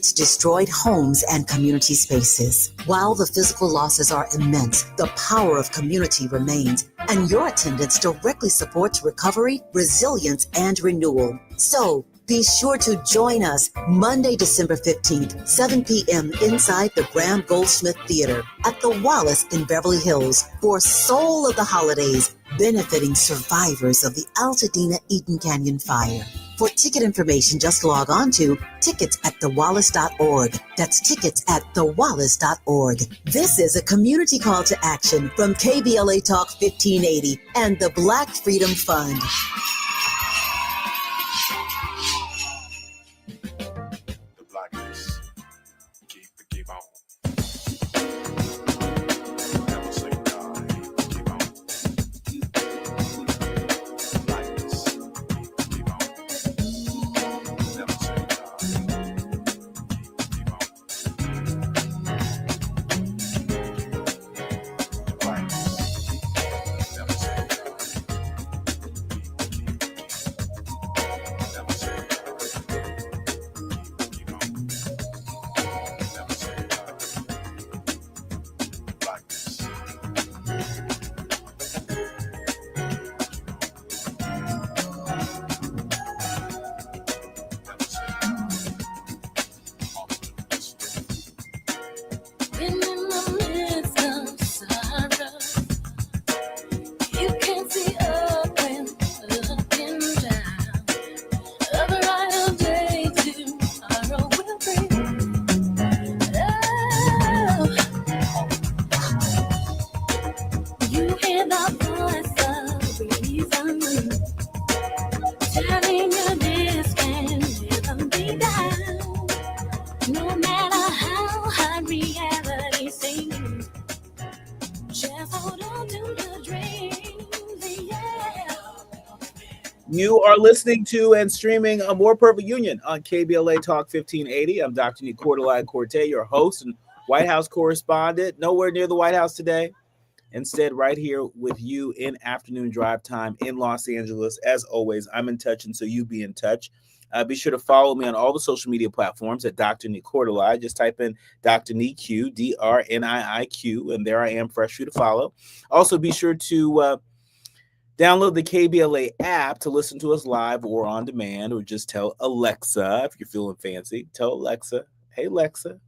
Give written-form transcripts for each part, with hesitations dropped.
destroyed homes and community spaces. While the physical losses are immense, the power of community remains, and your attendance directly supports recovery, resilience, and renewal. So, be sure to join us Monday, December 15th, 7 p.m. inside the Graham Goldsmith Theater at the Wallace in Beverly Hills for Soul of the Holidays, benefiting survivors of the Altadena Eden Canyon Fire. For ticket information, just log on to tickets@thewallace.org. That's tickets@thewallace.org. This is a community call to action from KBLA Talk 1580 and the Black Freedom Fund. The blackness. Keep on. Never say die. Keep on. Blackness. Keep on. Never say die. Keep on. The blackness. Never say die. Never say die. You are listening to and streaming A More Perfect Union on KBLA Talk 1580. I'm Dr. Nii-Quartelai Quartey, your host and White House correspondent. Nowhere near the White House today. Instead, right here with you in afternoon drive time in Los Angeles. As always, I'm in touch, and so you be in touch. Be sure to follow me on all the social media platforms at Dr. Nii-Quartelai. Just type in Dr. Nii-Q, DRNIIQ, and there I am, fresh for you to follow. Also, be sure to download the KBLA app to listen to us live or on demand, or just tell Alexa, if you're feeling fancy, tell Alexa, hey, Alexa,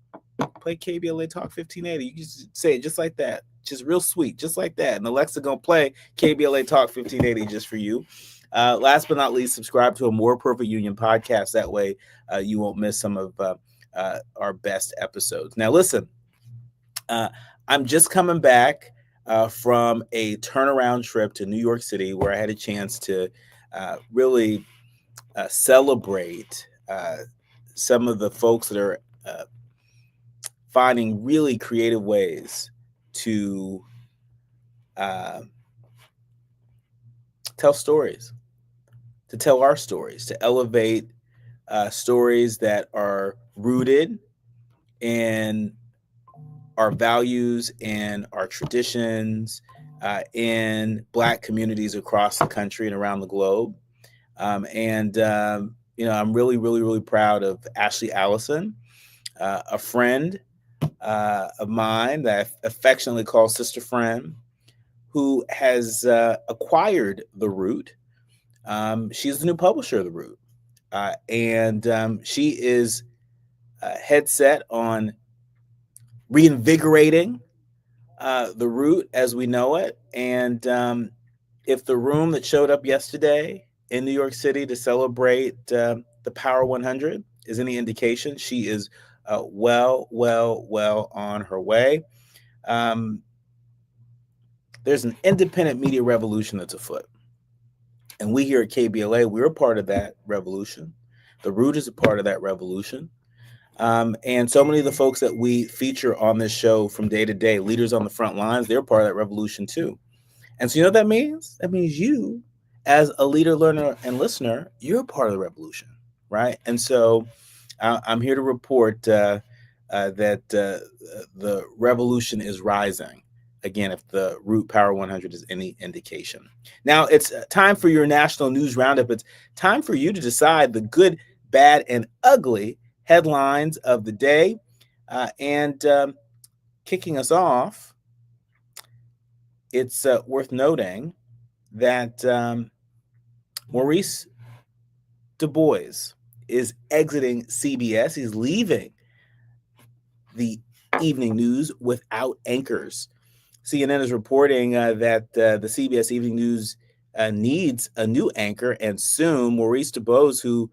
play KBLA Talk 1580. You can just say it just like that, just real sweet, just like that. And Alexa going to play KBLA Talk 1580 just for you. Last but not least, subscribe to A More Perfect Union podcast. That way you won't miss some of our best episodes. Now, listen, I'm just coming back from a turnaround trip to New York City, where I had a chance to really celebrate some of the folks that are finding really creative ways to tell stories, to tell our stories, to elevate stories that are rooted in our values and our traditions in Black communities across the country and around the globe. I'm really, really, really proud of Ashley Allison, a friend of mine that I affectionately call Sister Friend, who has acquired The Root. She's the new publisher of The Root. And she is head set on reinvigorating The Root as we know it. And if the room that showed up yesterday in New York City to celebrate the Power 100 is any indication, she is well on her way. There's an independent media revolution that's afoot. And we here at KBLA, we're a part of that revolution. The Root is a part of that revolution. And so many of the folks that we feature on this show from day to day, leaders on the front lines, they're part of that revolution too. And so you know what that means? That means you, as a leader, learner, and listener, you're a part of the revolution, right? And so I'm here to report that the revolution is rising. Again, if the Root Power 100 is any indication. Now, it's time for your National News Roundup. It's time for you to decide the good, bad, and ugly headlines of the day. And kicking us off, it's worth noting that Maurice Du Bois is exiting CBS. He's leaving the evening news without anchors. CNN is reporting that the CBS Evening News needs a new anchor, and soon Maurice Du Bois, who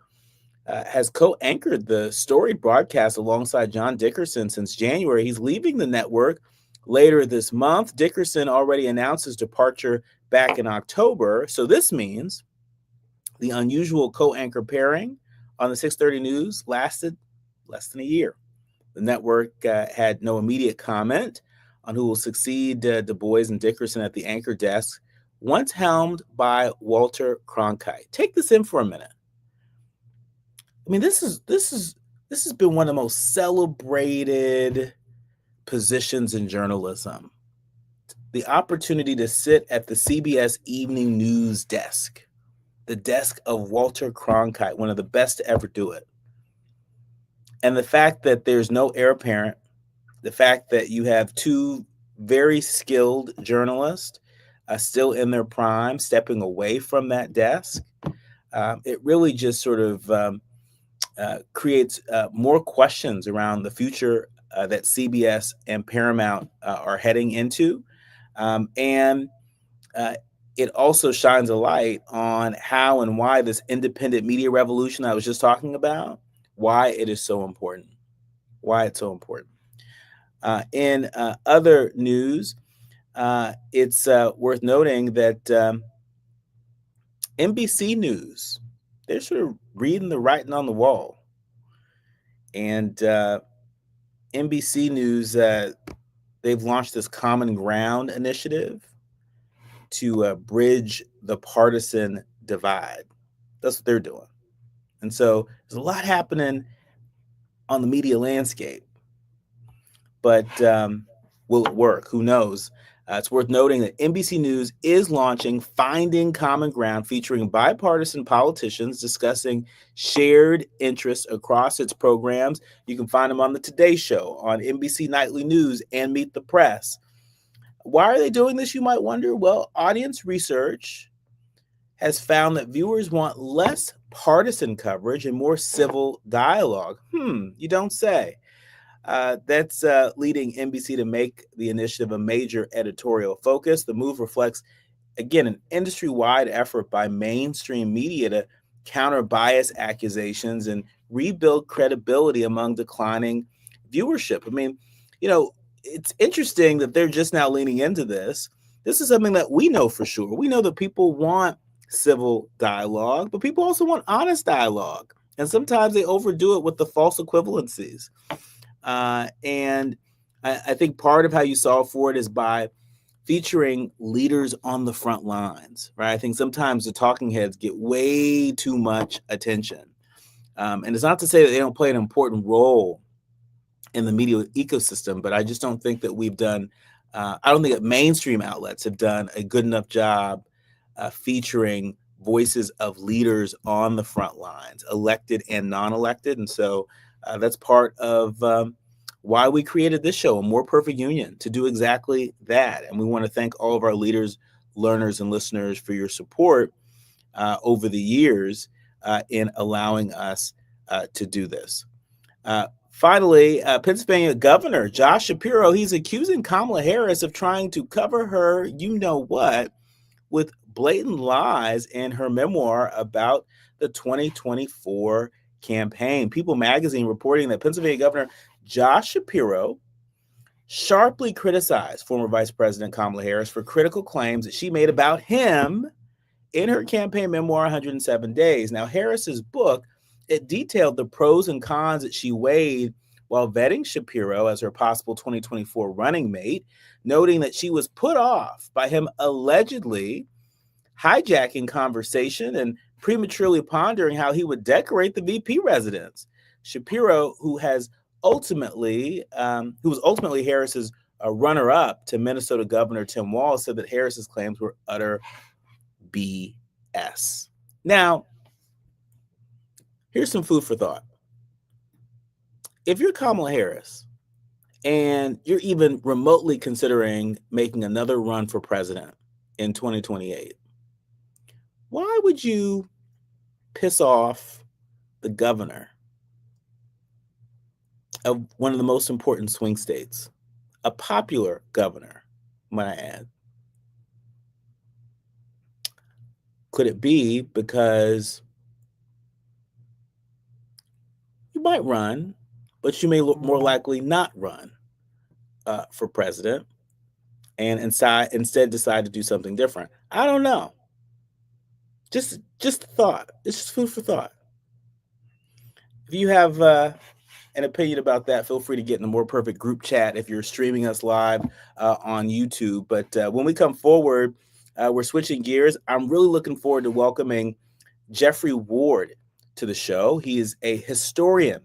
has co-anchored the storied broadcast alongside John Dickerson since January, he's leaving the network later this month. Dickerson already announced his departure back in October, so this means the unusual co-anchor pairing on the 6:30 News lasted less than a year. The network had no immediate comment on who will succeed Du Bois and Dickerson at the anchor desk, once helmed by Walter Cronkite. Take this in for a minute. I mean, this has been one of the most celebrated positions in journalism. The opportunity to sit at the CBS Evening News desk, the desk of Walter Cronkite, one of the best to ever do it. And the fact that there's no heir apparent, the fact that you have two very skilled journalists still in their prime, stepping away from that desk, it really just sort of creates more questions around the future that CBS and Paramount are heading into. And it also shines a light on how and why this independent media revolution I was just talking about, why it is so important, why it's so important. In other news, it's worth noting that NBC News, they're sort of reading the writing on the wall. And NBC News, they've launched this Common Ground initiative to bridge the partisan divide. That's what they're doing. And so there's a lot happening on the media landscape. But will it work? Who knows? It's worth noting that NBC News is launching Finding Common Ground, featuring bipartisan politicians discussing shared interests across its programs. You can find them on the Today Show, on NBC Nightly News, and Meet the Press. Why are they doing this, you might wonder? Well, audience research has found that viewers want less partisan coverage and more civil dialogue. You don't say. That's leading NBC to make the initiative a major editorial focus. The move reflects, again, an industry-wide effort by mainstream media to counter bias accusations and rebuild credibility among declining viewership. I mean, it's interesting that they're just now leaning into this. This is something that we know for sure. We know that people want civil dialogue, but people also want honest dialogue. And sometimes they overdo it with the false equivalencies. And I think part of how you solve for it is by featuring leaders on the front lines, right? I think sometimes the talking heads get way too much attention. And it's not to say that they don't play an important role in the media ecosystem, but I just don't think that we've done, I don't think that mainstream outlets have done a good enough job featuring voices of leaders on the front lines, elected and non-elected. And so that's part of why we created this show, A More Perfect Union, to do exactly that. And we want to thank all of our leaders, learners, and listeners for your support over the years in allowing us to do this. Finally, Pennsylvania Governor Josh Shapiro, he's accusing Kamala Harris of trying to cover her you-know-what with blatant lies in her memoir about the 2024 campaign. People magazine reporting that Pennsylvania Governor Josh Shapiro sharply criticized former Vice President Kamala Harris for critical claims that she made about him in her campaign memoir, 107 Days. Now, Harris's book, it detailed the pros and cons that she weighed while vetting Shapiro as her possible 2024 running mate, noting that she was put off by him allegedly hijacking conversation and prematurely pondering how he would decorate the VP residence. Shapiro, who was ultimately Harris's runner-up to Minnesota Governor Tim Walz, said that Harris's claims were utter BS. Now, here's some food for thought. if you're Kamala Harris and you're even remotely considering making another run for president in 2028, why would you piss off the governor of one of the most important swing states, a popular governor, might I add? Could it be because you might run, but you may more likely not run for president and instead decide to do something different? I don't know. Just a thought. It's just food for thought. If you have an opinion about that, feel free to get in the More Perfect group chat if you're streaming us live on YouTube. But when we come forward, we're switching gears. I'm really looking forward to welcoming Jeffrey Ward to the show. He is a historian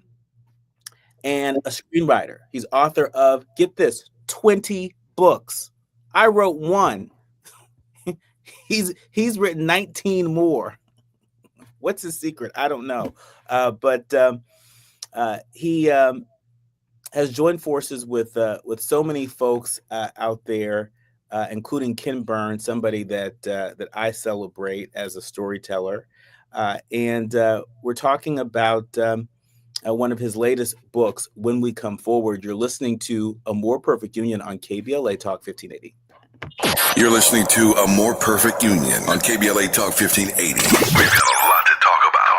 and a screenwriter. He's author of, get this, 20 books. I wrote one. He's written 19 more. What's his secret? I don't know. But he has joined forces with so many folks out there, including Ken Burns, somebody that I celebrate as a storyteller. And we're talking about one of his latest books, When We Come Forward. You're listening to A More Perfect Union on KBLA Talk 1580. You're listening to A More Perfect Union on KBLA Talk 1580. We've got a lot to talk about.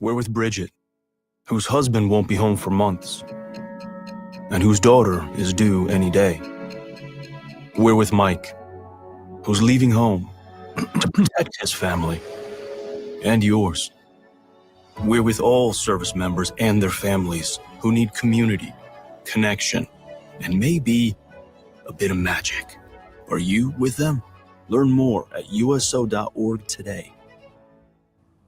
We're with Bridget, whose husband won't be home for months, and whose daughter is due any day. We're with Mike, who's leaving home to protect his family and yours. We're with all service members and their families who need community, connection, and maybe a bit of magic. Are you with them? Learn more at uso.org today.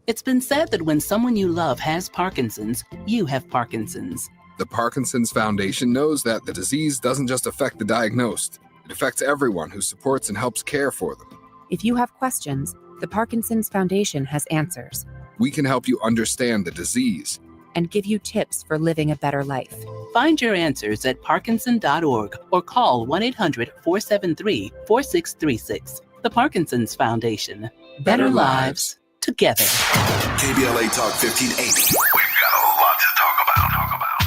It's been said that when someone you love has Parkinson's, you have Parkinson's. The Parkinson's Foundation knows that the disease doesn't just affect the diagnosed. It affects everyone who supports and helps care for them. If you have questions, the Parkinson's Foundation has answers. We can help you understand the disease and give you tips for living a better life. Find your answers at parkinson.org or call 1-800-473-4636. The Parkinson's Foundation. Better lives together. KBLA Talk 1580. We've got a lot to talk about.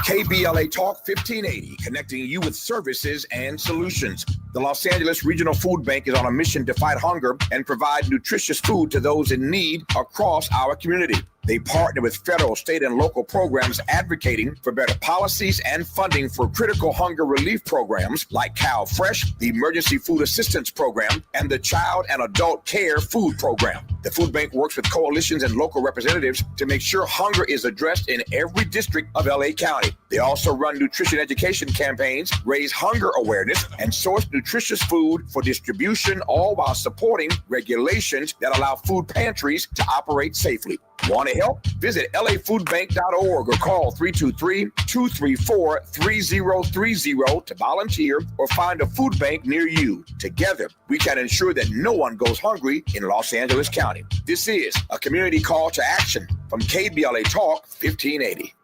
KBLA Talk 1580, connecting you with services and solutions. The Los Angeles Regional Food Bank is on a mission to fight hunger and provide nutritious food to those in need across our community. They partner with federal, state, and local programs advocating for better policies and funding for critical hunger relief programs like Cow Fresh, the Emergency Food Assistance Program, and the Child and Adult Care Food Program. The food bank works with coalitions and local representatives to make sure hunger is addressed in every district of LA County. They also run nutrition education campaigns, raise hunger awareness, and source nutritious food for distribution, all while supporting regulations that allow food pantries to operate safely. Want to help? Visit lafoodbank.org or call 323-234-3030 to volunteer or find a food bank near you. Together, we can ensure that no one goes hungry in Los Angeles County. This is a community call to action from KBLA Talk 1580.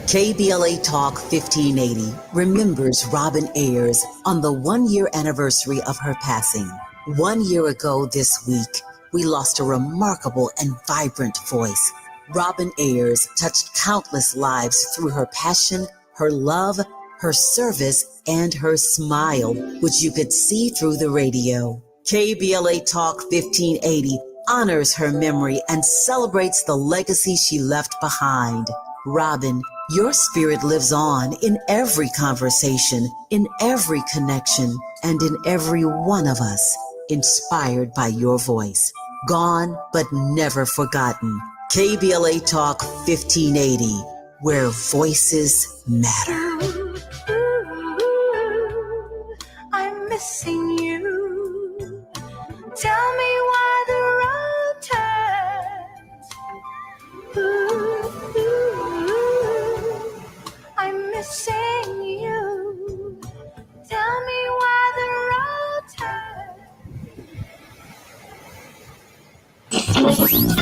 KBLA Talk 1580 remembers Robin Ayers on the 1-year anniversary of her passing. 1 year ago this week, we lost a remarkable and vibrant voice. Robin Ayers touched countless lives through her passion, her love, her service, and her smile, which you could see through the radio. KBLA Talk 1580 honors her memory and celebrates the legacy she left behind. Robin, your spirit lives on in every conversation, in every connection, and in every one of us, inspired by your voice. Gone, but never forgotten. KBLA Talk 1580, where voices matter. I'm missing you. Tell me why the road turns. I'm missing you. Tell me why the road turns.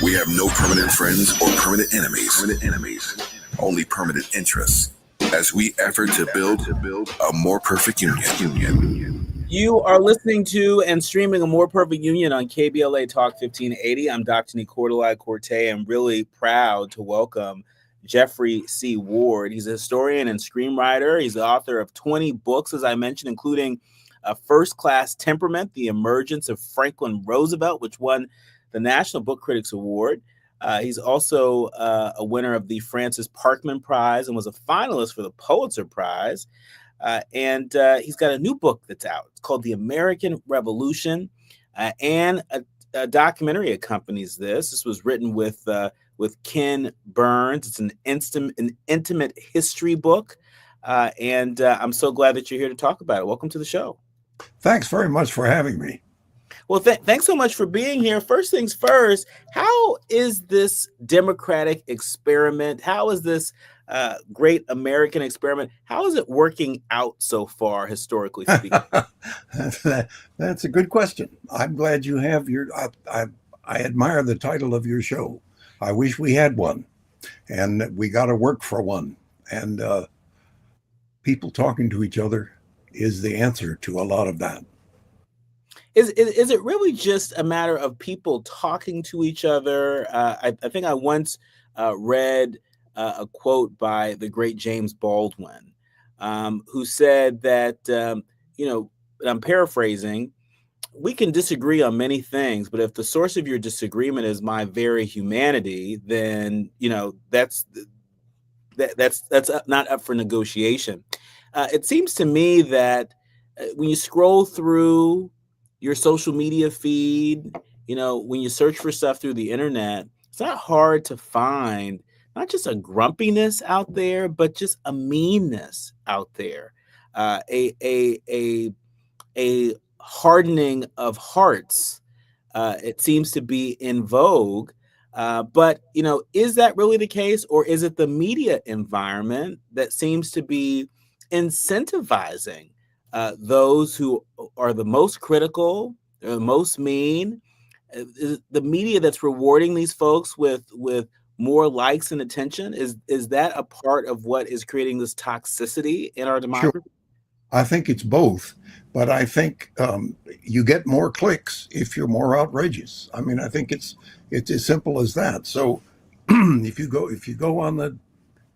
We have no permanent friends or permanent enemies. Only permanent interests. As we effort to build a more perfect union. You are listening to and streaming A More Perfect Union on KBLA Talk 1580. I'm Dr. Nii-Quartelai Quartey. I'm really proud to welcome Jeffrey C. Ward. He's a historian and screenwriter. He's the author of 20 books, as I mentioned, including First Class Temperament, The Emergence of Franklin Roosevelt, which won the National Book Critics Award. He's also a winner of the Francis Parkman Prize and was a finalist for the Pulitzer Prize. And he's got a new book that's out. It's called The American Revolution, and a documentary accompanies this. This was written with Ken Burns. It's an intimate history book, and I'm so glad that you're here to talk about it. Welcome to the show. Thanks very much for having me. Well, thanks so much for being here. First things first, how is this democratic experiment? How is this great American experiment? How is it working out so far, historically speaking? That's a good question. I'm glad you have I admire the title of your show. I wish we had one, and we got to work for one. And people talking to each other is the answer to a lot of that. Is it really just a matter of people talking to each other? I think I once read a quote by the great James Baldwin, who said that, I'm paraphrasing, we can disagree on many things, but if the source of your disagreement is my very humanity, then, that's not up for negotiation. It seems to me that when you scroll through your social media feed, when you search for stuff through the internet, it's not hard to find not just a grumpiness out there, but just a meanness out there, a hardening of hearts. It seems to be in vogue, but is that really the case, or is it the media environment that seems to be incentivizing those who are the most critical, the most mean? Is the media that's rewarding these folks with more likes and attention? Is that a part of what is creating this toxicity in our democracy? Sure. I think it's both, but I think you get more clicks if you're more outrageous. I mean, I think it's as simple as that. So if you go on the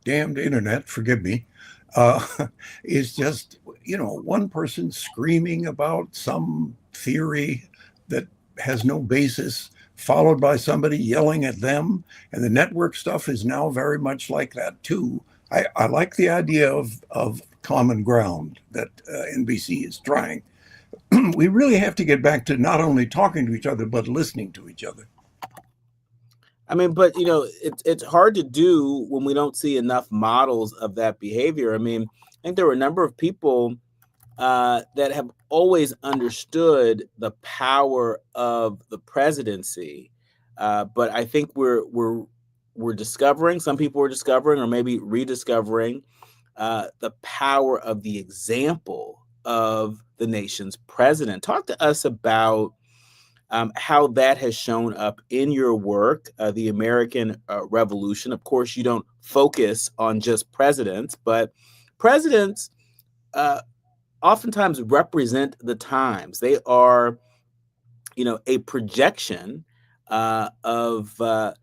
damned internet, forgive me, is just, one person screaming about some theory that has no basis, followed by somebody yelling at them. And the network stuff is now very much like that too. I like the idea of common ground that NBC is trying. We really have to get back to not only talking to each other, but listening to each other. I mean, but it's hard to do when we don't see enough models of that behavior. I mean, I think there were a number of people that have always understood the power of the presidency, but I think we're discovering. Some people are discovering, or maybe rediscovering, the power of the example of the nation's president. Talk to us about how that has shown up in your work, The American Revolution. Of course, you don't focus on just presidents, but presidents oftentimes represent the times. They are, a projection of the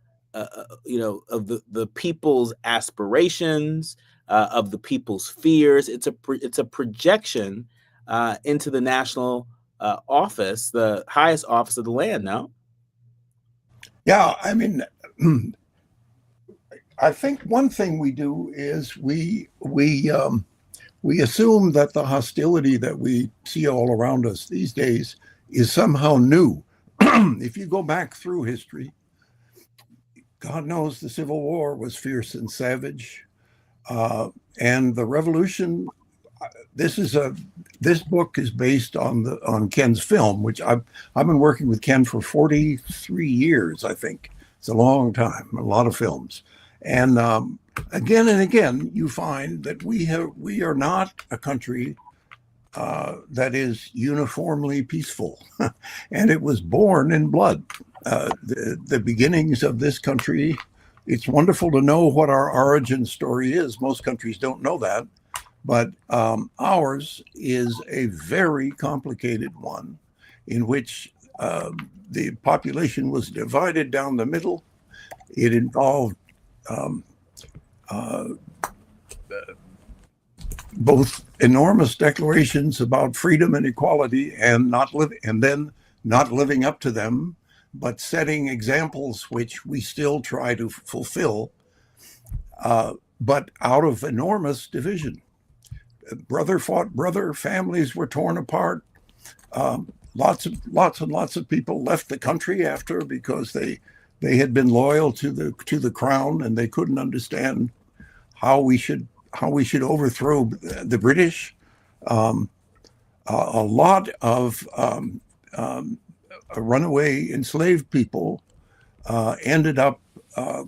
people's aspirations, of the people's fears. It's a projection into the national office, the highest office of the land. No? Yeah, I mean, I think one thing we do is we assume that the hostility that we see all around us these days is somehow new. If you go back through history, God knows the Civil War was fierce and savage, and the Revolution. This book is based on Ken's film, which I've been working with Ken for 43 years. I think it's a long time, a lot of films, and again and again you find that we are not a country that is uniformly peaceful, and it was born in blood. the beginnings of this country. It's wonderful to know what our origin story is. Most countries don't know that, but ours is a very complicated one in which the population was divided down the middle. It involved both enormous declarations about freedom and equality and then not living up to them, but setting examples which we still try to fulfill, but out of enormous division. Brother fought brother, families were torn apart. Lots and lots of people left the country after because they had been loyal to the crown, and they couldn't understand how we should overthrow the British. A lot of runaway enslaved people ended up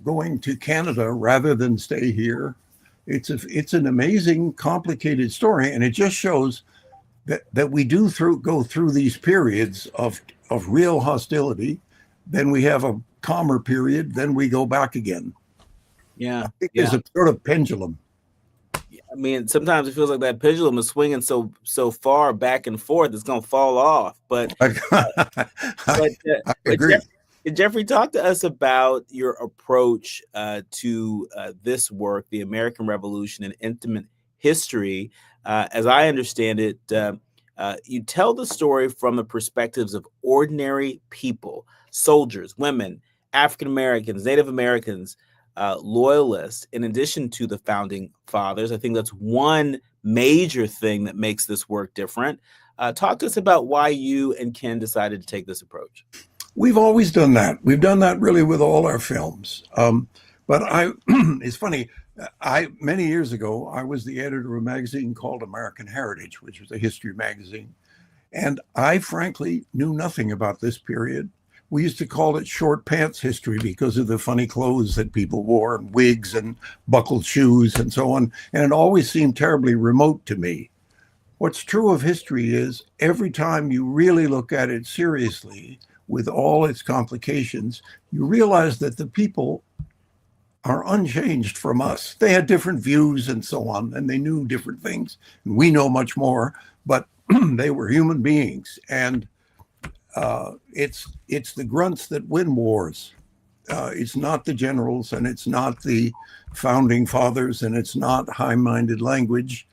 going to Canada rather than stay here. It's an amazing, complicated story, and it just shows that we do go through these periods of real hostility. Then we have a calmer period. Then we go back again. Yeah, I think there's a sort of pendulum. I mean, sometimes it feels like that pendulum is swinging so far back and forth, it's going to fall off. But, I agree. Jeffrey, talk to us about your approach to this work, The American Revolution and Intimate History. As I understand it, you tell the story from the perspectives of ordinary people, soldiers, women, African Americans, Native Americans, loyalists, in addition to the founding fathers. I think that's one major thing that makes this work different. Talk to us about why you and Ken decided to take this approach. We've always done that. We've done that really with all our films. But it's funny. Many years ago, I was the editor of a magazine called American Heritage, which was a history magazine. And I frankly knew nothing about this period. We used to call it short pants history because of the funny clothes that people wore, and wigs and buckled shoes and so on. And it always seemed terribly remote to me. What's true of history is every time you really look at it seriously, with all its complications, you realize that the people are unchanged from us. They had different views and so on, and they knew different things. And we know much more, but they were human beings. And it's the grunts that win wars. It's not the generals, and it's not the founding fathers, and it's not high-minded language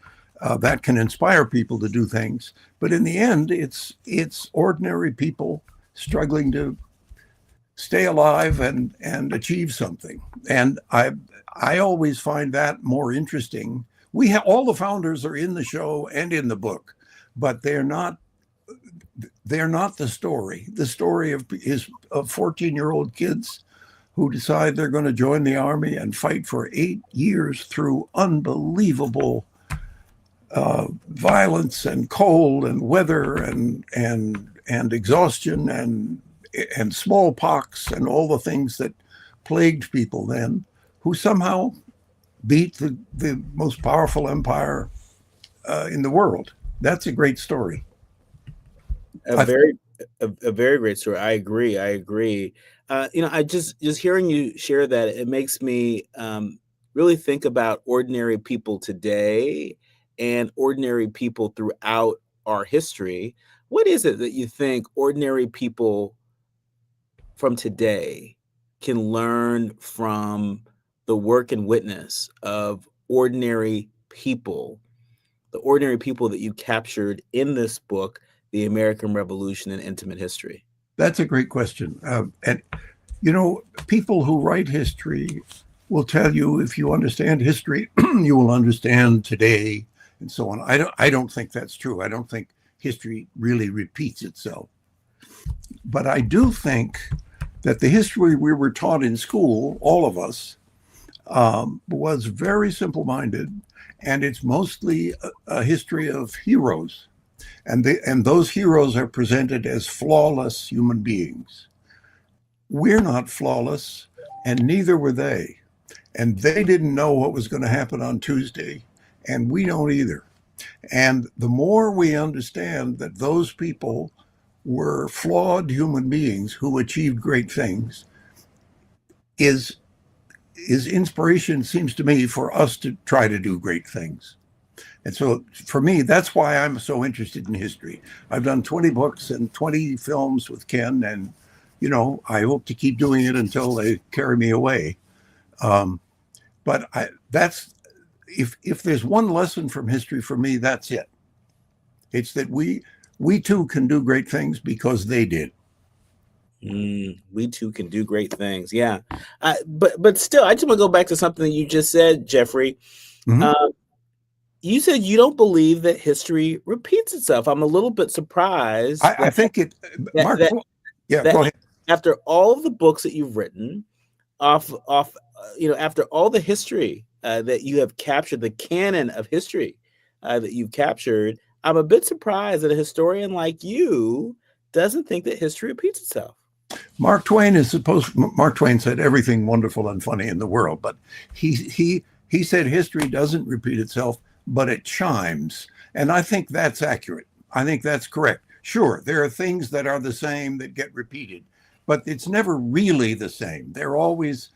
that can inspire people to do things. But in the end, it's ordinary people struggling to stay alive and achieve something. And I always find that more interesting. All the founders are in the show and in the book, but they're not the story. The story of 14-year-old kids who decide they're going to join the army and fight for 8 years through unbelievable violence and cold and weather and exhaustion and smallpox and all the things that plagued people then, who somehow beat the most powerful empire in the world. That's a great story. A very great story. I agree. I just hearing you share that, it makes me really think about ordinary people today and ordinary people throughout our history. What is it that you think ordinary people from today can learn from the work and witness of ordinary people, the ordinary people that you captured in this book, The American Revolution and Intimate History? That's a great question. And, people who write history will tell you, if you understand history, you will understand today and so on. I don't think that's true. I don't think history really repeats itself. But I do think that the history we were taught in school, all of us, was very simple-minded, and it's mostly a history of heroes. And those heroes are presented as flawless human beings. We're not flawless, and neither were they. And they didn't know what was going to happen on Tuesday, and we don't either. And the more we understand that those people were flawed human beings who achieved great things is inspiration, seems to me, for us to try to do great things. And so for me, that's why I'm so interested in history. I've done 20 books and 20 films with Ken, and, I hope to keep doing it until they carry me away. But if there's one lesson from history for me, that's it. It's that we too can do great things because they did. We too can do great things. Yeah. But still, I just want to go back to something that you just said, Jeffrey. Mhm. You said you don't believe that history repeats itself. I'm a little bit surprised. I think it, Mark. that- Go ahead. After all of the books that you've written, after all the history that you have captured, the canon of history that you've captured, I'm a bit surprised that a historian like you doesn't think that history repeats itself. Mark Twain said everything wonderful and funny in the world, but he said history doesn't repeat itself, but it chimes. And I think that's accurate. I think that's correct. Sure, there are things that are the same that get repeated, but it's never really the same. They're always,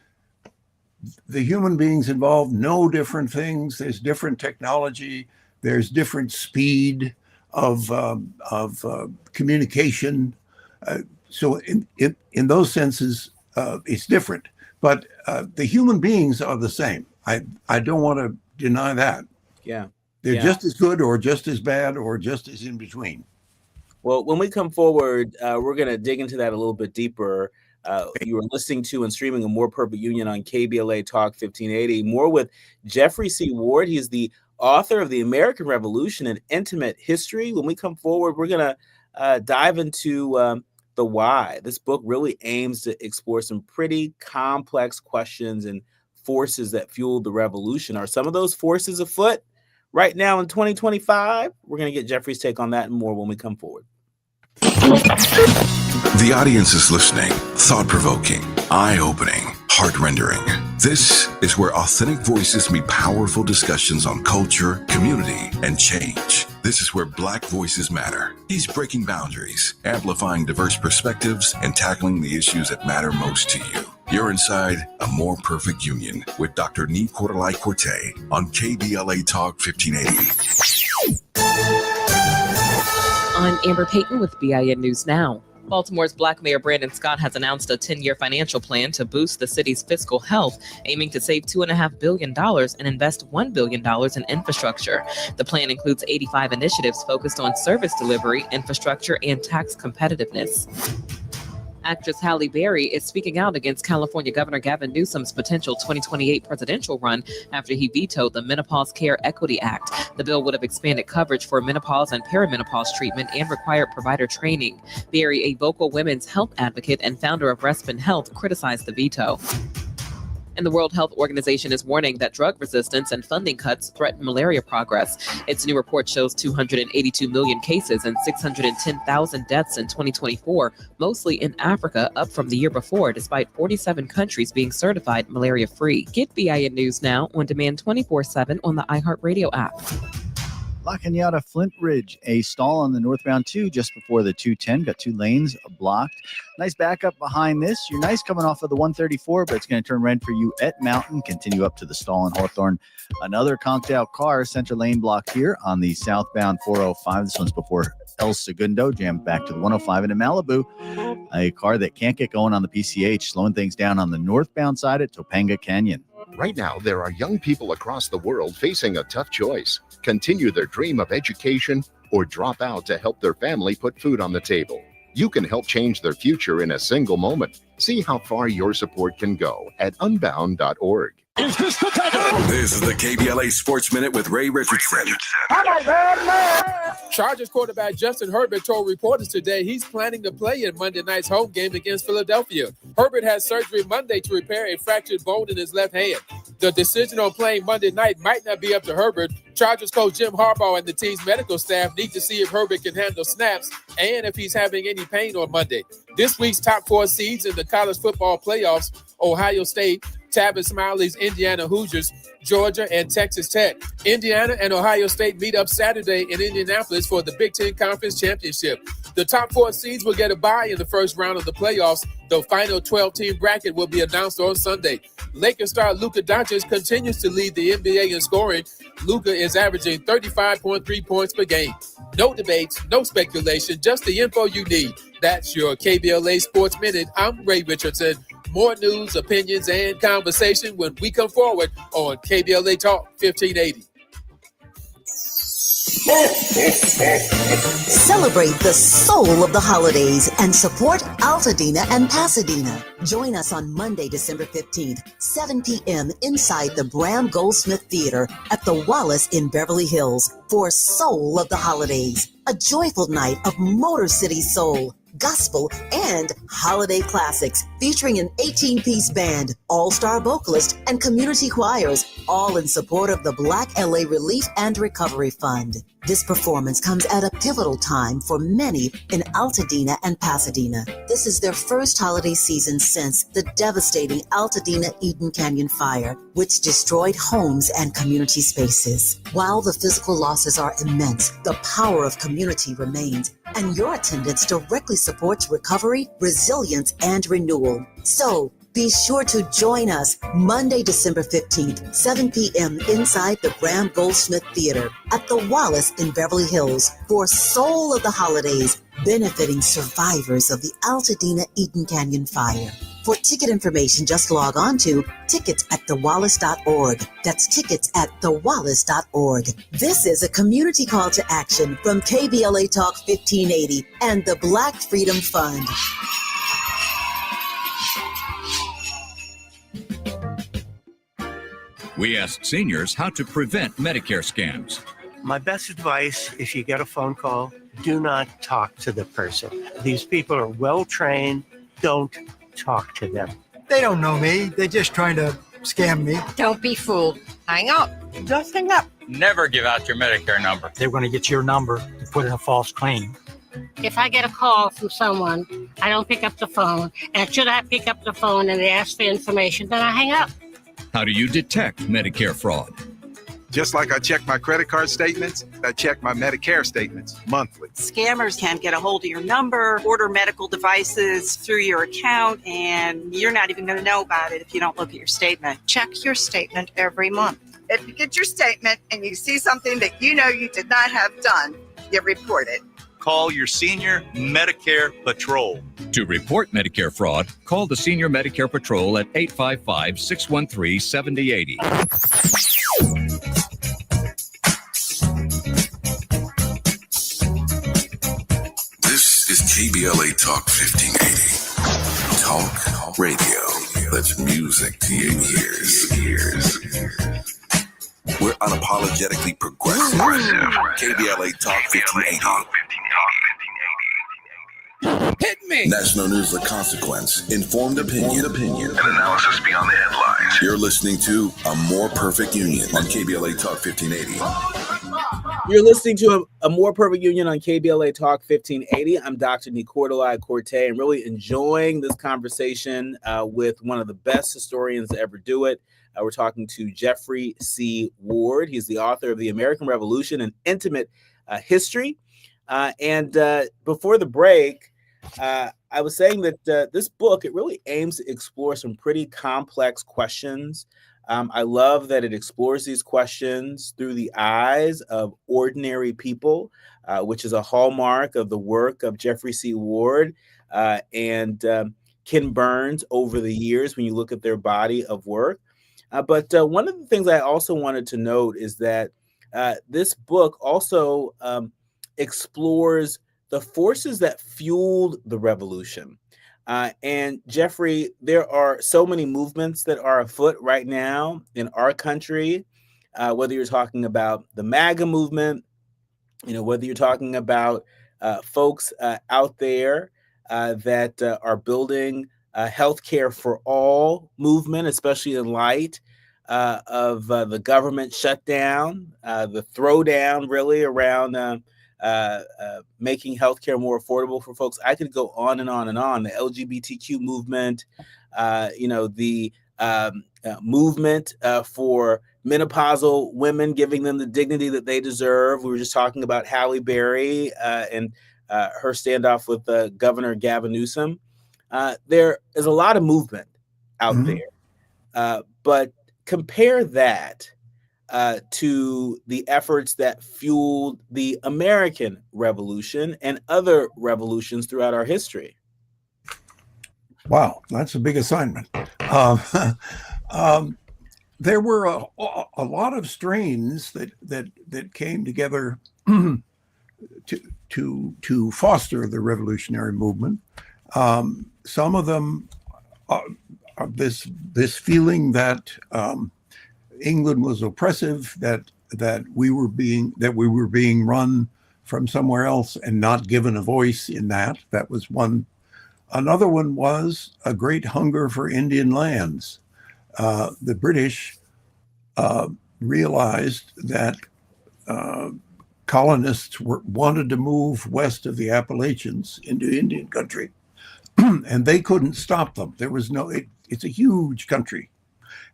the human beings involved know different things. There's different technology. There's different speed of communication. So in those senses, it's different. But the human beings are the same. I don't want to deny that. Yeah. They're just as good or just as bad or just as in between. Well, when we come forward, we're going to dig into that a little bit deeper. You are listening to and streaming A More Perfect Union on KBLA Talk 1580. More with Jeffrey C. Ward. He's the author of The American Revolution, An Intimate History. When we come forward, we're going to dive into the why. This book really aims to explore some pretty complex questions and forces that fueled the revolution. Are some of those forces afoot right now in 2025? We're going to get Jeffrey's take on that and more when we come forward. The audience is listening, thought-provoking, eye-opening, heart-rendering. This is where authentic voices meet powerful discussions on culture, community, and change. This is where Black voices matter. He's breaking boundaries, amplifying diverse perspectives, and tackling the issues that matter most to you. You're inside A More Perfect Union with Dr. Nii-Quartelai Quartey on KBLA Talk 1580. I'm Amber Payton with BIN News Now. Baltimore's Black Mayor Brandon Scott has announced a 10-year financial plan to boost the city's fiscal health, aiming to save $2.5 billion and invest $1 billion in infrastructure. The plan includes 85 initiatives focused on service delivery, infrastructure, and tax competitiveness. Actress Halle Berry is speaking out against California Governor Gavin Newsom's potential 2028 presidential run after he vetoed the Menopause Care Equity Act. The bill would have expanded coverage for menopause and perimenopause treatment and required provider training. Berry, a vocal women's health advocate and founder of Respin Health, criticized the veto. And the World Health Organization is warning that drug resistance and funding cuts threaten malaria progress. Its new report shows 282 million cases and 610,000 deaths in 2024, mostly in Africa, up from the year before, despite 47 countries being certified malaria-free. Get BIN News Now on demand 24/7 on the iHeartRadio app. La Cañada Flint Ridge, a stall on the northbound 2 just before the 210. Got 2 lanes blocked. Nice backup behind this. You're nice coming off of the 134, but it's going to turn red for you at Mountain. Continue up to the stall in Hawthorne. Another conked out car, center lane blocked here on the southbound 405. This one's before El Segundo, jammed back to the 105. And in Malibu, a car that can't get going on the PCH, slowing things down on the northbound side at Topanga Canyon. Right now, there are young people across the world facing a tough choice. Continue their dream of education or drop out to help their family put food on the table. You can help change their future in a single moment. See how far your support can go at unbound.org. Is this the time? This is the KBLA Sports Minute with Ray Richardson. Chargers quarterback Justin Herbert told reporters today he's planning to play in Monday night's home game against Philadelphia. Herbert had surgery Monday to repair a fractured bone in his left hand. The decision on playing Monday night might not be up to Herbert. Chargers coach Jim Harbaugh and the team's medical staff need to see if Herbert can handle snaps and if he's having any pain on Monday. This week's top 4 seeds in the college football playoffs: Ohio State, Tavis Smiley's Indiana Hoosiers, Georgia, and Texas Tech. Indiana and Ohio State meet up Saturday in Indianapolis for the Big Ten Conference Championship. The top 4 seeds will get a bye in the first round of the playoffs. The final 12-team bracket will be announced on Sunday. Lakers star Luka Doncic continues to lead the NBA in scoring. Luka is averaging 35.3 points per game. No debates, no speculation, just the info you need. That's your KBLA Sports Minute. I'm Ray Richardson. More news, opinions, and conversation when we come forward on KBLA Talk 1580. Celebrate the soul of the holidays and support Altadena and Pasadena. Join us on Monday, December 15th, 7 p.m. inside the Bram Goldsmith Theater at the Wallace in Beverly Hills for Soul of the Holidays, a joyful night of Motor City Soul, gospel, and holiday classics featuring an 18-piece band, all-star vocalist, and community choirs, all in support of the Black LA Relief and Recovery Fund. This performance comes at a pivotal time for many in Altadena and Pasadena. This is their first holiday season since the devastating Altadena Eden Canyon fire, which destroyed homes and community spaces. While the physical losses are immense, the power of community remains, and your attendance directly supports recovery, resilience, and renewal. So, be sure to join us Monday, December 15th, 7 p.m. inside the Bram Goldsmith Theater at the Wallace in Beverly Hills for Soul of the Holidays, benefiting survivors of the Altadena Eden Canyon fire. For ticket information, just log on to tickets@thewallace.org. That's tickets@thewallace.org. This is a community call to action from KBLA Talk 1580 and the Black Freedom Fund. We ask seniors how to prevent Medicare scams. My best advice, if you get a phone call, do not talk to the person. These people are well-trained. Don't talk to them. They don't know me. They're just trying to scam me. Don't be fooled. Hang up. Just hang up. Never give out your Medicare number. They're going to get your number to put in a false claim. If I get a call from someone, I don't pick up the phone. And should I pick up the phone and they ask for information, then I hang up. How do you detect Medicare fraud? Just like I check my credit card statements, I check my Medicare statements monthly. Scammers can get a hold of your number, order medical devices through your account, and you're not even going to know about it if you don't look at your statement. Check your statement every month. If you get your statement and you see something that you know you did not have done, you report it. Call your senior Medicare Patrol. To report Medicare fraud, call the Senior Medicare Patrol at 855-613-7080. This is KBLA Talk 1580. Talk radio. That's music to your ears. We're unapologetically progressive. KBLA Talk 1580. Hit me! National news of consequence, informed opinion, and analysis beyond the headlines. You're listening to A More Perfect Union on KBLA Talk 1580. You're listening to a More Perfect Union on KBLA Talk 1580. I'm Dr. Nii-Quartelai Quartey, and really enjoying this conversation with one of the best historians to ever do it. We're talking to Jeffrey C. Ward. He's the author of The American Revolution, An Intimate History. And before the break, I was saying that this book, it really aims to explore some pretty complex questions. I love that it explores these questions through the eyes of ordinary people, which is a hallmark of the work of Jeffrey C. Ward and Ken Burns over the years when you look at their body of work. But one of the things I also wanted to note is that this book also explores the forces that fueled the revolution. And Jeffrey, there are so many movements that are afoot right now in our country, whether you're talking about the MAGA movement, whether you're talking about folks out there that are building healthcare for all movement, especially in light of the government shutdown, the throwdown really around making healthcare more affordable for folks. I could go on and on and on. The LGBTQ movement, the movement for menopausal women, giving them the dignity that they deserve. We were just talking about Halle Berry and her standoff with Governor Gavin Newsom. There is a lot of movement out there, but compare that to the efforts that fueled the American Revolution and other revolutions throughout our history. Wow, that's a big assignment. There were a lot of strains that came together to foster the revolutionary movement. Some of them are this feeling that England was oppressive, that we were being run from somewhere else and not given a voice in that. That was one. Another one was a great hunger for Indian lands. The British realized that colonists wanted to move west of the Appalachians into Indian country, and they couldn't stop them. There was it's a huge country.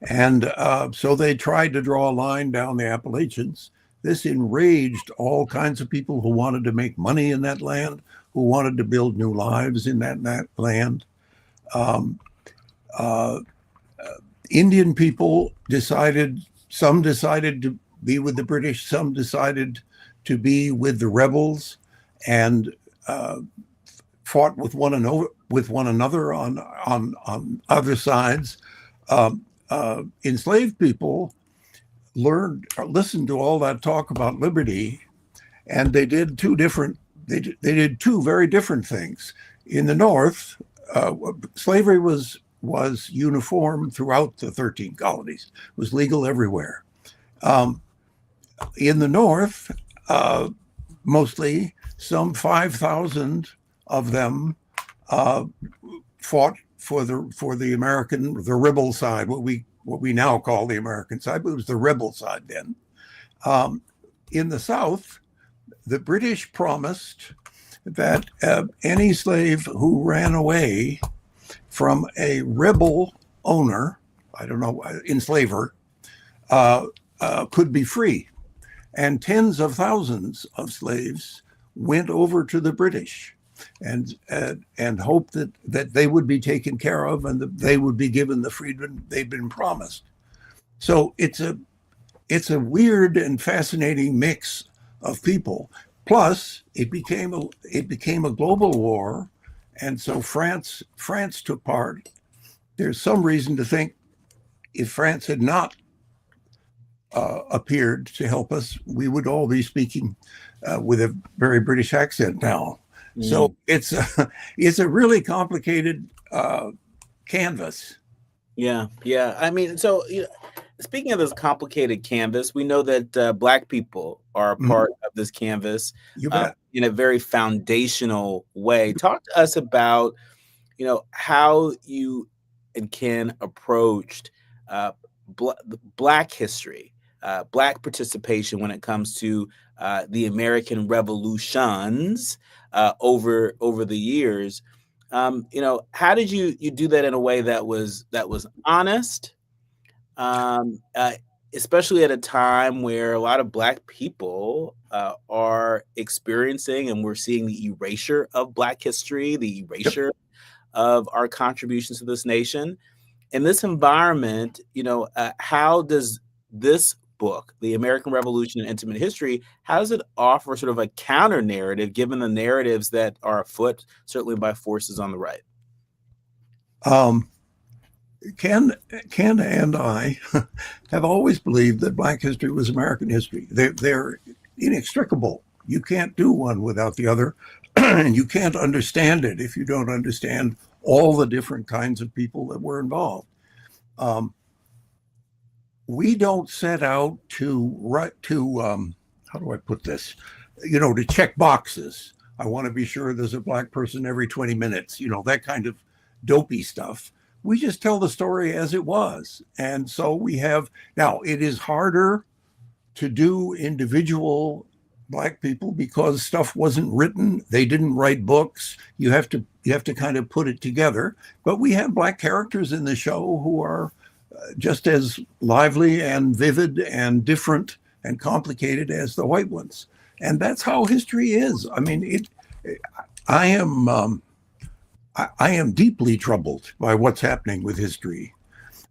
And so they tried to draw a line down the Appalachians. This enraged all kinds of people who wanted to make money in that land, who wanted to build new lives in that land. Indian people some decided to be with the British, some decided to be with the rebels, and fought with one another on other sides. Enslaved people listened to all that talk about liberty, and they did two very different things. In the North, slavery was uniform throughout the 13 colonies. It was legal everywhere. In the North, mostly some 5,000 of them fought for the rebel side, what we now call the American side, but it was the rebel side then. In the South, the British promised that any slave who ran away from a rebel owner, enslaver, could be free. And tens of thousands of slaves went over to the British and hoped that they would be taken care of and that they would be given the freedom they'd been promised. So it's a weird and fascinating mix of people. Plus, it became a global war, and so France took part. There's some reason to think if France had not appeared to help us, we would all be speaking with a very British accent now. So it's a really complicated canvas. Yeah. I mean, so speaking of this complicated canvas, we know that Black people are a part of this canvas in a very foundational way. Talk to us about, how you and Ken approached Black history, Black participation when it comes to the American revolutions over the years. How did you do that in a way that was honest, especially at a time where a lot of Black people are experiencing, and we're seeing the erasure of Black history, the erasure of our contributions to this nation. In this environment, how does this book, The American Revolution and Intimate History, how does it offer sort of a counter narrative given the narratives that are afoot, certainly by forces on the right? Ken and I have always believed that Black history was American history. They're inextricable. You can't do one without the other, and you can't understand it if you don't understand all the different kinds of people that were involved. We don't set out to how do I put this? To check boxes. I want to be sure there's a Black person every 20 minutes, that kind of dopey stuff. We just tell the story as it was. And so now it is harder to do individual Black people because stuff wasn't written. They didn't write books. You have to kind of put it together. But we have Black characters in the show who are just as lively and vivid and different and complicated as the white ones. And that's how history is. I mean, I am deeply troubled by what's happening with history,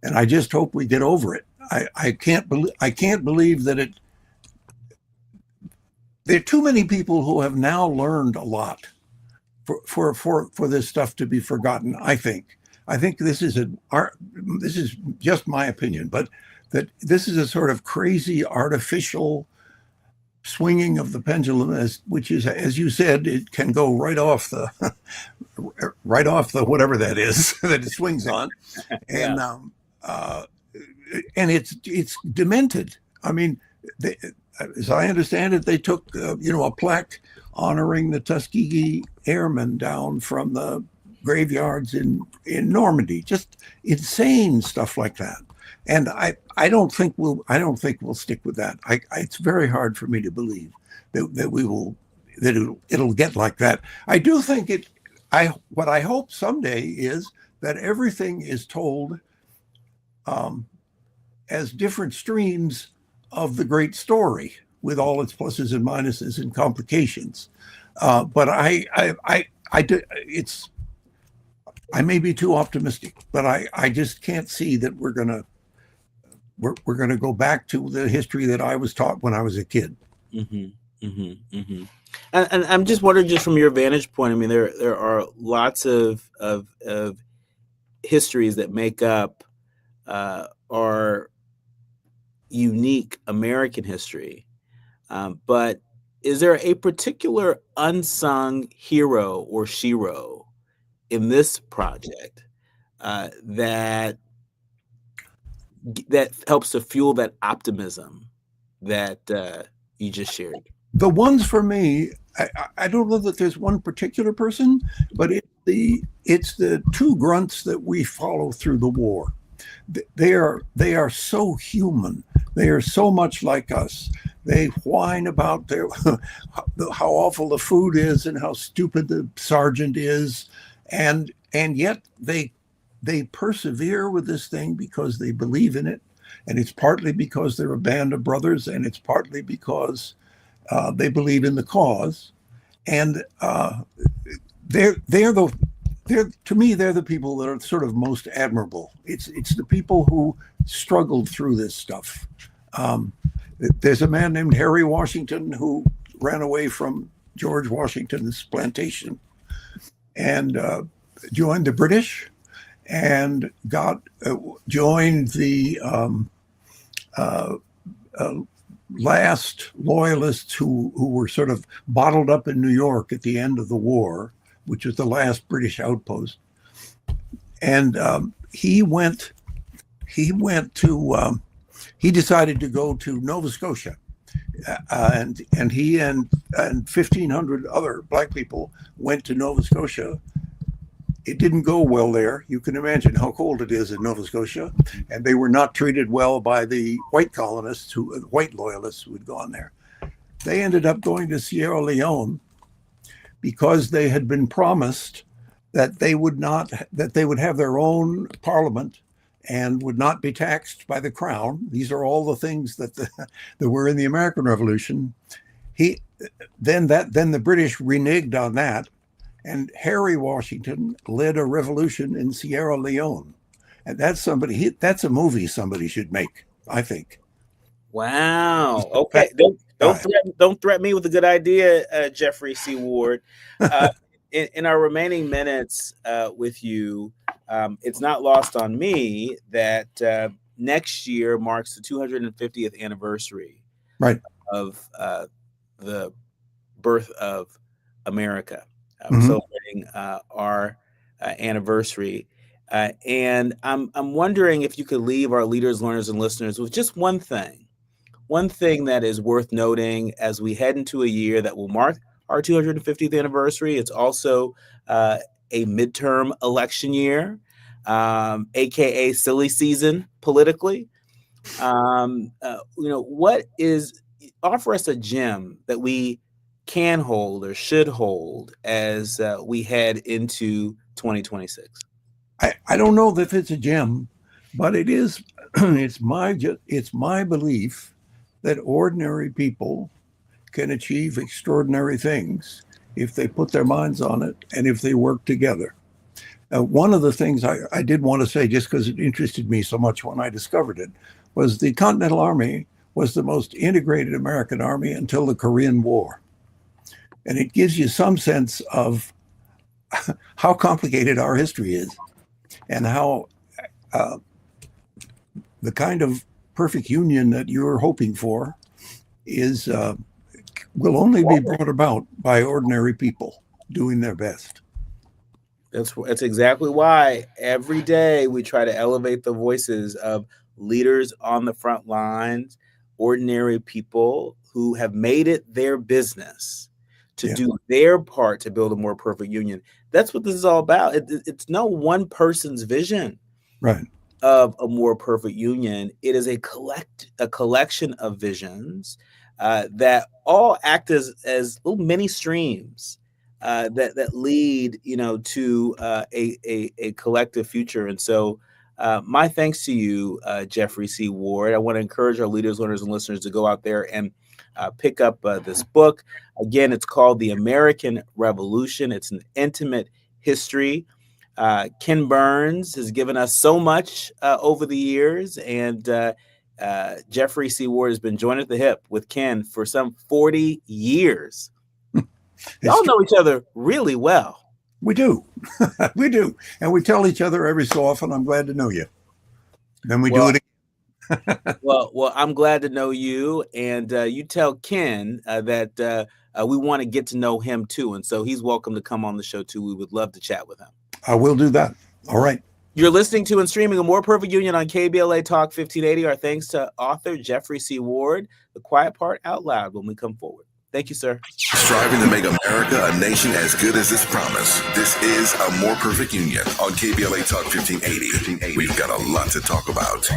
and I just hope we get over it. I can't believe that it. There are too many people who have now learned a lot for this stuff to be forgotten. I think this is just my opinion, but that this is a sort of crazy artificial swinging of the pendulum, which is, as you said, it can go right off the whatever that is that it swings on, and and it's demented. I mean, as I understand it, they took a plaque honoring the Tuskegee Airmen down from the graveyards in Normandy. Just insane stuff like that. And I don't think we'll stick with that. It's very hard for me to believe that it'll get like that. I do think what I hope someday is that everything is told as different streams of the great story, with all its pluses and minuses and complications. But I may be too optimistic, but I just can't see that we're gonna go back to the history that I was taught when I was a kid. Mm-hmm, mm-hmm, mm-hmm. And I'm just wondering, just from your vantage point, I mean, there are lots of histories that make up our unique American history, but is there a particular unsung hero or shero in this project that helps to fuel that optimism that you just shared? The ones for me, I don't know that there's one particular person, but it's the two grunts that we follow through the war. They are so human. They are so much like us. They whine about how awful the food is and how stupid the sergeant is, and yet they persevere with this thing because they believe in it, and it's partly because they're a band of brothers, and it's partly because they believe in the cause, and to me, they're the people that are sort of most admirable. It's the people who struggled through this stuff. There's a man named Harry Washington who ran away from George Washington's plantation and joined the British and joined the last loyalists who were sort of bottled up in New York at the end of the war, which was the last British outpost. And he decided to go to Nova Scotia, and he and 1,500 other Black people went to Nova Scotia. It didn't go well there. You can imagine how cold it is in Nova Scotia, and they were not treated well by the white colonists, white loyalists who had gone there. They ended up going to Sierra Leone because they had been promised that they would have their own parliament and would not be taxed by the crown. These are all the things that were in the American Revolution. Then the British reneged on that, and Harry Washington led a revolution in Sierra Leone. And that's a movie somebody should make, I think. Wow. Okay. Don't threaten me with a good idea, Jeffrey C. Ward. In our remaining minutes with you, it's not lost on me that next year marks the 250th anniversary of the birth of America. We're celebrating our anniversary. And I'm wondering if you could leave our leaders, learners, and listeners with just one thing that is worth noting as we head into a year that will mark our 250th anniversary. It's also a midterm election year, aka silly season politically. Offer us a gem that we can hold or should hold as we head into 2026. I don't know if it's a gem, but it is. It's my belief that ordinary people can achieve extraordinary things if they put their minds on it and if they work together. One of the things I did want to say, just because it interested me so much when I discovered it, was the Continental Army was the most integrated American army until the Korean War. And it gives you some sense of how complicated our history is and how the kind of perfect union that you're hoping for is will only be brought about by ordinary people doing their best. That's exactly why every day we try to elevate the voices of leaders on the front lines, ordinary people who have made it their business to do their part to build a more perfect union. That's what this is all about. It's no one person's vision, right, of a more perfect union. It is a collection of visions that all act as little mini streams that lead, to a collective future. And so my thanks to you, Jeffrey C. Ward. I want to encourage our leaders, learners, and listeners to go out there and pick up this book. Again, it's called The American Revolution. It's an intimate history. Ken Burns has given us so much over the years, and Jeffrey C. Ward has been joined at the hip with Ken for some 40 years. Y'all know each other really well. We do. We do. And we tell each other every so often, I'm glad to know you. Then we do it again. Well, I'm glad to know you. And you tell Ken that we want to get to know him too. And so he's welcome to come on the show too. We would love to chat with him. I will do that. All right. You're listening to and streaming A More Perfect Union on KBLA Talk 1580. Our thanks to author Jeffrey C. Ward. The quiet part out loud when we come forward. Thank you, sir. Striving to make America a nation as good as its promise. This is A More Perfect Union on KBLA Talk 1580. We've got a lot to talk about.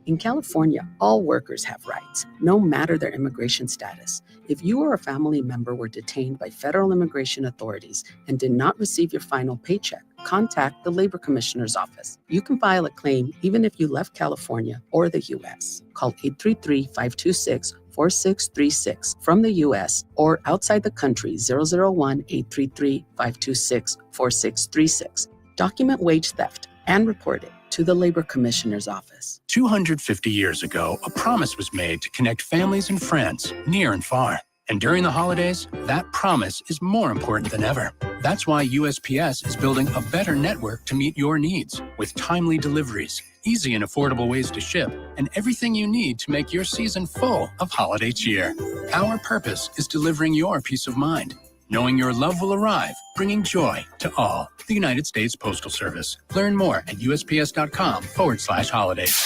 In California, all workers have rights, no matter their immigration status. If you or a family member were detained by federal immigration authorities and did not receive your final paycheck, contact the Labor Commissioner's office. You can file a claim even if you left California or the U.S. Call 833-526-4636 from the U.S. or outside the country 001-833-526-4636. Document wage theft and report it to the Labor Commissioner's office. 250 years ago, a promise was made to connect families and friends near and far. And during the holidays, that promise is more important than ever. That's why USPS is building a better network to meet your needs with timely deliveries, easy and affordable ways to ship, and everything you need to make your season full of holiday cheer. Our purpose is delivering your peace of mind, knowing your love will arrive, bringing joy to all. The United States Postal Service. Learn more at USPS.com/holidays.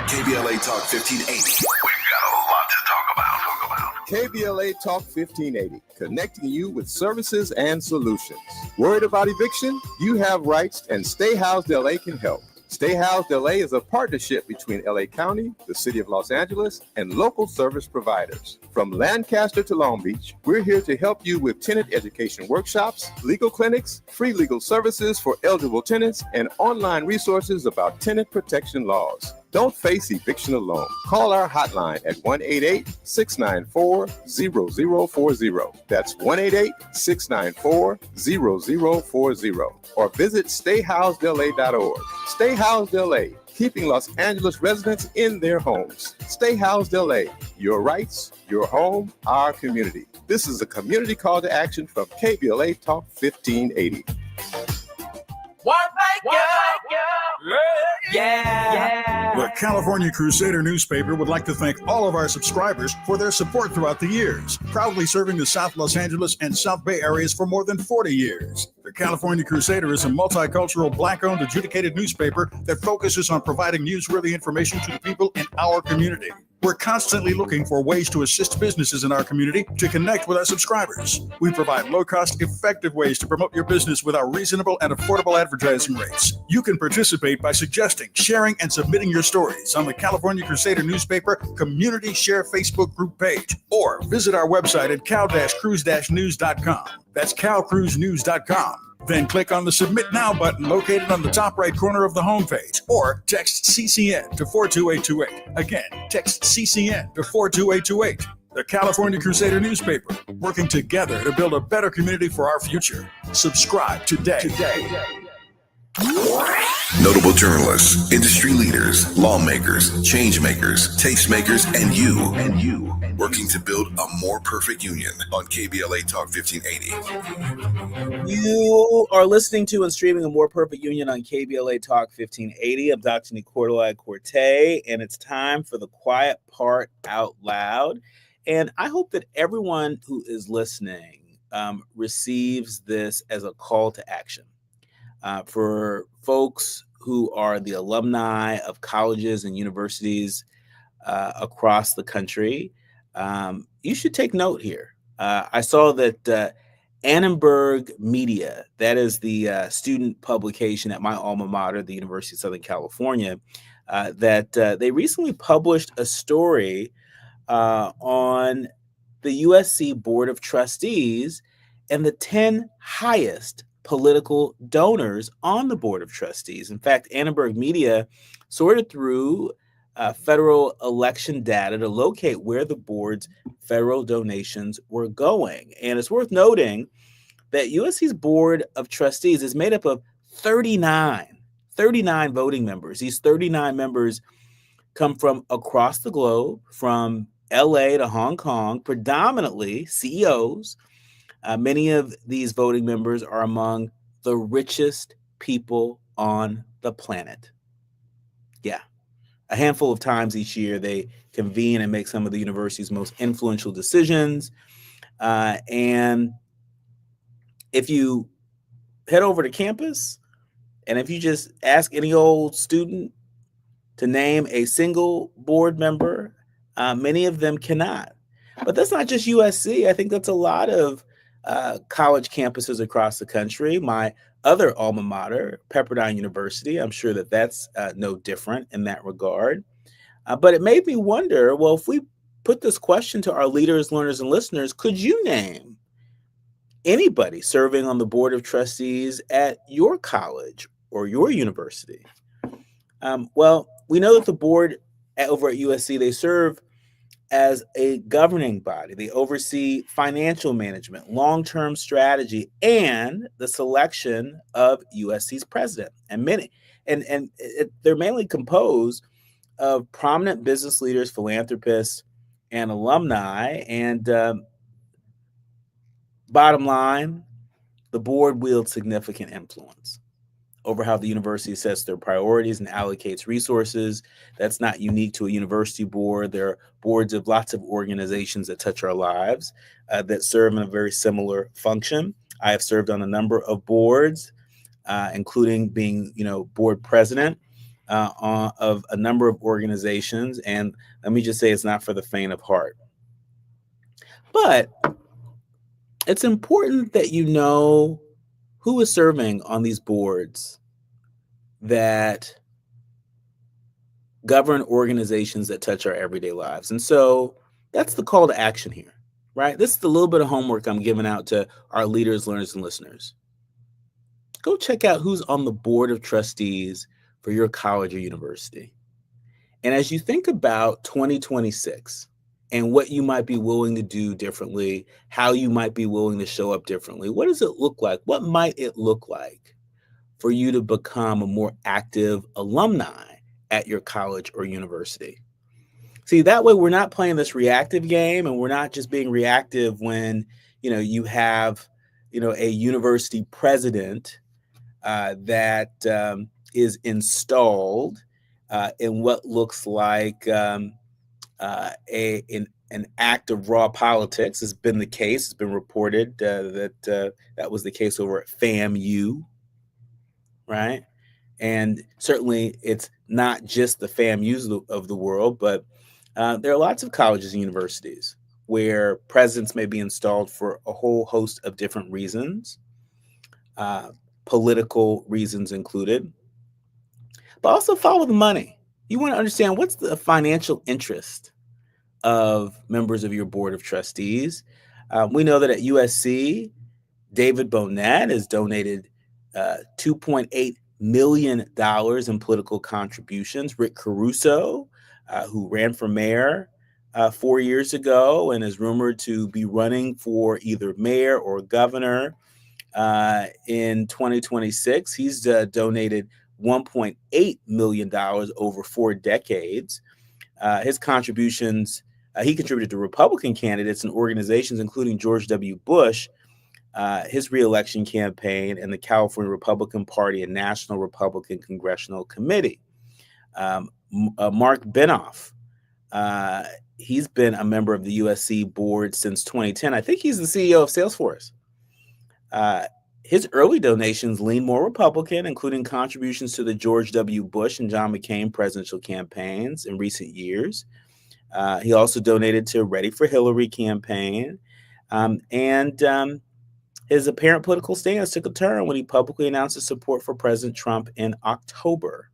KBLA Talk 1580. We've got a lot to talk about. KBLA Talk 1580, connecting you with services and solutions. Worried about eviction? You have rights, and Stay Housed LA can help. Stay Housed LA is a partnership between LA County, the City of Los Angeles, and local service providers. From Lancaster to Long Beach, we're here to help you with tenant education workshops, legal clinics, free legal services for eligible tenants, and online resources about tenant protection laws. Don't face eviction alone. Call our hotline at 1-888-694-0040. That's 1-888-694-0040. Or visit stayhousedla.org. Stay Housed LA, keeping Los Angeles residents in their homes. Stay Housed LA, your rights, your home, our community. This is a community call to action from KBLA Talk 1580. The California Crusader newspaper would like to thank all of our subscribers for their support throughout the years, proudly serving the South Los Angeles and South Bay areas for more than 40 years. The California Crusader is a multicultural, Black-owned, adjudicated newspaper that focuses on providing newsworthy information to the people in our community. We're constantly looking for ways to assist businesses in our community to connect with our subscribers. We provide low-cost, effective ways to promote your business with our reasonable and affordable advertising rates. You can participate by suggesting, sharing, and submitting your stories on the California Crusader newspaper Community Share Facebook group page, or visit our website at cal-cruise-news.com. That's calcruisenews.com. Then click on the Submit Now button located on the top right corner of the homepage, or text CCN to 42828. Again, text CCN to 42828. the California Crusader newspaper, working together to build a better community for our future. Subscribe today. Notable journalists, industry leaders, lawmakers, change makers, tastemakers, and you, working to build a more perfect union on KBLA Talk 1580. You are listening to and streaming a more perfect union on KBLA Talk 1580. I'm Dr. Nii-Quartelai Quartey, and it's time for the quiet part out loud. And I hope that everyone who is listening receives this as a call to action. For folks who are the alumni of colleges and universities across the country, you should take note here. I saw that Annenberg Media, that is the student publication at my alma mater, the University of Southern California, that they recently published a story on the USC Board of Trustees and the 10 highest political donors on the Board of Trustees. In fact, Annenberg Media sorted through federal election data to locate where the board's federal donations were going. And it's worth noting that USC's Board of Trustees is made up of 39 voting members. These 39 members come from across the globe, from LA to Hong Kong, predominantly CEOs. Many of these voting members are among the richest people on the planet. Yeah. A handful of times each year, they convene and make some of the university's most influential decisions. And if you head over to campus, and if you just ask any old student to name a single board member, many of them cannot. But that's not just USC. I think that's a lot of college campuses across the country. My other alma mater, Pepperdine University, I'm sure that that's no different in that regard. But it made me wonder, well, if we put this question to our leaders, learners, and listeners, could you name anybody serving on the Board of Trustees at your college or your university? Well, we know that the board over at USC, they serve as a governing body. They oversee financial management, long-term strategy, and the selection of USC's president. And they're mainly composed of prominent business leaders, philanthropists, and alumni. And bottom line, the board wields significant influence over how the university sets their priorities and allocates resources. That's not unique to a university board. There are boards of lots of organizations that touch our lives that serve in a very similar function. I have served on a number of boards, including being, board president of a number of organizations. And let me just say, it's not for the faint of heart. But it's important that you know who is serving on these boards that govern organizations that touch our everyday lives. And so that's the call to action here, right? This is the little bit of homework I'm giving out to our leaders, learners, and listeners. Go check out who's on the Board of Trustees for your college or university. And as you think about 2026 and what you might be willing to do differently, how you might be willing to show up differently, what does it look like? What might it look like for you to become a more active alumni at your college or university? See, that way we're not playing this reactive game, and we're not just being reactive when, you have, a university president that is installed in what looks like an act of raw politics. Has been the case. It's been reported that was the case over at FAMU, right? And certainly it's not just the FAMUs of the world, but there are lots of colleges and universities where presidents may be installed for a whole host of different reasons, political reasons included, but also follow the money. You want to understand what's the financial interest of members of your Board of Trustees. We know that at USC, David Bonnet has donated $2.8 million in political contributions. Rick Caruso, who ran for mayor 4 years ago and is rumored to be running for either mayor or governor in 2026. He's donated $1.8 million over 4 decades. His contributions, he contributed to Republican candidates and organizations, including George W. Bush, his reelection campaign, and the California Republican Party and National Republican Congressional Committee. Mark Benoff, he's been a member of the USC board since 2010. I think he's the CEO of Salesforce. His early donations lean more Republican, including contributions to the George W. Bush and John McCain presidential campaigns in recent years. He also donated to Ready for Hillary campaign. And his apparent political stance took a turn when he publicly announced his support for President Trump in October.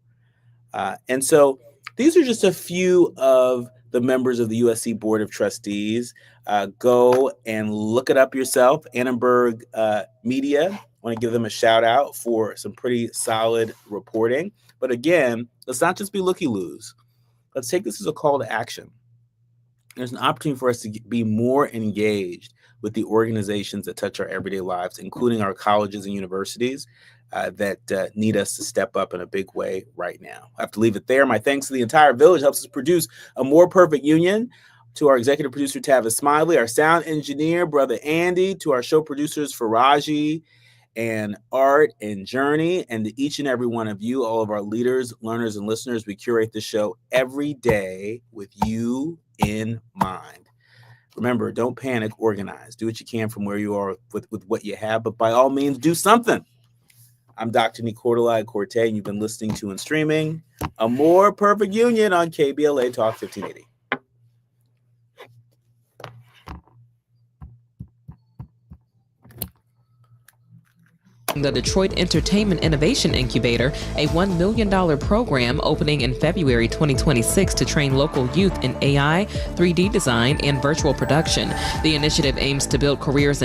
And so these are just a few of the members of the USC Board of Trustees. Go and look it up yourself. Annenberg Media, I want to give them a shout out for some pretty solid reporting. But again, let's not just be looky-loos. Let's take this as a call to action. There's an opportunity for us to be more engaged with the organizations that touch our everyday lives, including our colleges and universities that need us to step up in a big way right now. I have to leave it there. My thanks to the entire village helps us produce a more perfect union. To our executive producer, Tavis Smiley, our sound engineer, Brother Andy, to our show producers, Faraji and Art and Journey, and to each and every one of you, all of our leaders, learners, and listeners. We curate the show every day with you in mind. Remember, don't panic, organize. Do what you can from where you are with what you have, but by all means, do something. I'm Dr. Nii-Quartelai Quartey, and you've been listening to and streaming A More Perfect Union on KBLA Talk 1580. The Detroit Entertainment Innovation Incubator, a $1 million program opening in February 2026 to train local youth in AI, 3D design, and virtual production. The initiative aims to build careers in